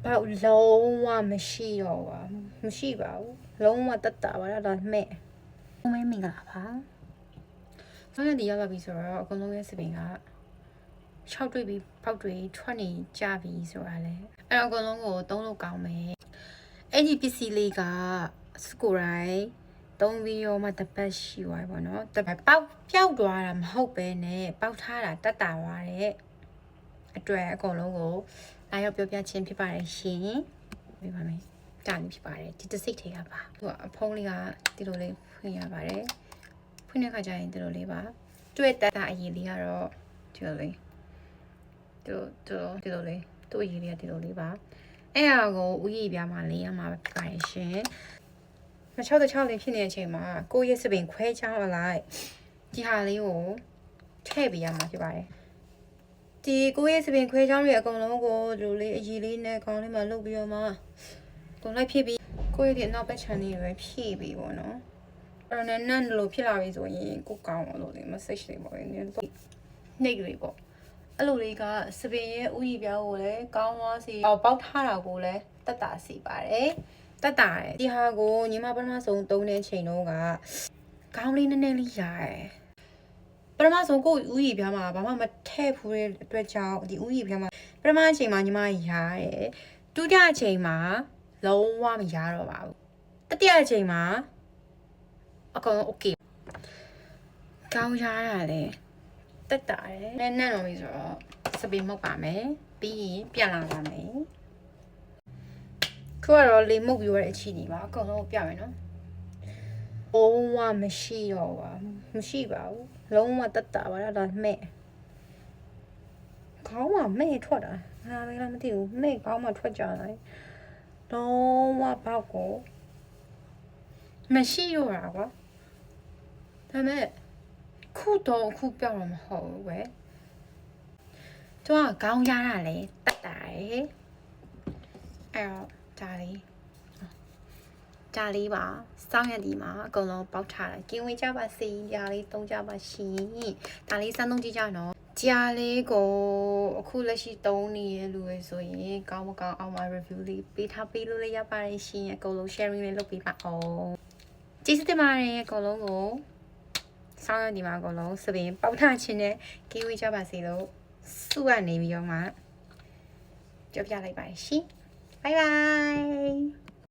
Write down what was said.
ပေါက်လုံးဝမရှိတော့ပါမရှိပါဘူးလုံးဝတက်တာပါတော့မဲ့မဲမင်္ဂလာပါဆောင်းရည်ရောက်လာပြီဆိုတော့အကုန်လုံးရဲ့စပင်က6တွေ့ပြီးပေါက်တွေထွက်နေကြပြီဆိုတာလေအဲ့တော့အကုန်လုံးကိုသုံးလို့ကောင်းမယ်အဲ့ဒီပစ္စည်းလေးကစကိုတိုင်းသုံးပြီးရောမှတပတ်ရှိသွားပြီပေါ့နော်တပတ်ပေါက်ပျောက်သွားတာမဟုတ်ပဲနဲ့ပေါက်ထားတာတက်တာသွားတဲ့အတွက်အကုန်လုံးကိုလာရောက်ပြောပြခြင်းဖြစ်ပါတယ်ရှင်ပြပါမယ်ကြာနေဖြစ်ပါတယ်ဒီတစ်စိတ်ထဲကပါသူကအဖုံးလေးကဒီလိုလေးဖွင့်ရပါတယ်ဖွင့်တဲ့ခါကျရင်ဒီလိုလေးပါတွေ့တက်တာအရေးလေးကတော့ဒီလိုလေးဒီလိုလေးသူ့အရေးလေးကဒီလိုလေးပါအဲ့ဟာကိုဥယျာဉ်ပြမှာလေးရမှာဖြစ်ပါတယ်ရှင်မ6တ6လေးဖြစ်နေတဲ့အချိန်မှာကိုယ့်ရဲ့စပင်ခွဲချောင်းအလိုက်ဒီဟာလေးကိုထည့်ပေးရမှာဖြစ်ပါတယ်ဒီကိုယ့်ရဲ့စပင်ခွဲချောင်းတွေအကုန်လုံးကိုဒီလိုလေးအရေးလေးနဲ့ခေါင်းလေးမှာလုပ်ပြီးတော့မှကုန်လိုက်ဖြစ်ပြီးကိုယ့်ရဲ့ဒီအနောက်ဘက်ခြမ်းလေးပဲဖြည့်ပြီးပေါ့နော်အဲ့တော့နန်းလို့ဖြစ်လာပြီဆိုရင်ကိုကောင်းအောင်လို့လေ message လေးပေါ့နေနှိပ်လေးပေါ့အဲ့လိုလေးကစပင်ရဲ့ဥယျာဉ်ပြားကိုလည်းကောင်းသွားစေပေါက်ထားတာကိုလည်းတက်တာစေပါတယ်တက်တာတယ်ဒီဟာကိုညီမပထမဆုံးသုံးတဲ့ချိန်တော့ကခေါင်းလေးနည်းနည်းလေးရတယ်ပထမဆုံးကိုဥယျာဉ်ပြားမှာဘာမှမထည့်ဘူးတဲ့အတွက်ကြောင့်ဒီဥယျာဉ်ပြားမှာပထမအချိန်မှာညီမရတယ်ဒုတိယအချိန်မှာလုံးဝမရတော့ပါဘူးတတိယအချိန်မှာအကုန်လုံး okay ကောင်းရတာလေတက်တာတယ်နဲ့နန့်တော့ပြီဆိုတော့စပင်မှုတ်ပါမယ်ပြီးရင်ပြန်လာပါမယ်ခုကတော့လေမှုတ်ပြီးရတဲ့အချီနေပါအကုန်လုံးပြမယ်နော်လုံးဝမရှိတော့ပါမရှိပါဘူးလုံးဝတက်တာပါတော့မဲ့ခေါင်းမှာမဲ့ထွက်တာဟာမင်းလားမသိဘူးမဲ့ခေါင်းမှာထွက်ကြတယ်လုံးဝပေါက်ကိုမရှိတော့တာကွာဒါမဲ့ခုတော့ခုပြောင်းတော့မဟုတ်ဘူးပဲသူကခေါင်းရတာလေတက်တာရယ်အဲ့တော့ဒါလေးပါစောင်းရည်မှာအကုန်လုံးပေါက်ထားတယ်ကင်းဝေးကြပါစေဒါလေးသုံးကြပါရှင်ဒါလေးစမ်းသုံးကြည့်ကြနော်ကြာလေးကိုအခုလက်ရှိသုံးနေရလူတွေဆိုရင်ကောင်းမကောင်းအောင်မှာ review လေးပေးထားပေးလို့လည်းရပါတယ်ရှင်အကုန်လုံး sharing လေးလုပ်ပေးပါအောင်ကျေးဇူးတင်ပါတယ်အကုန်လုံးကိုစောင်းရည်မှာအကုန်လုံးစပင်ပေါက်ထားခြင်းနဲ့ကင်းဝေးကြပါစေလို့စုကနေပြီးတော့မှကြောက်ပြလိုက်ပါတယ်ရှင် bye bye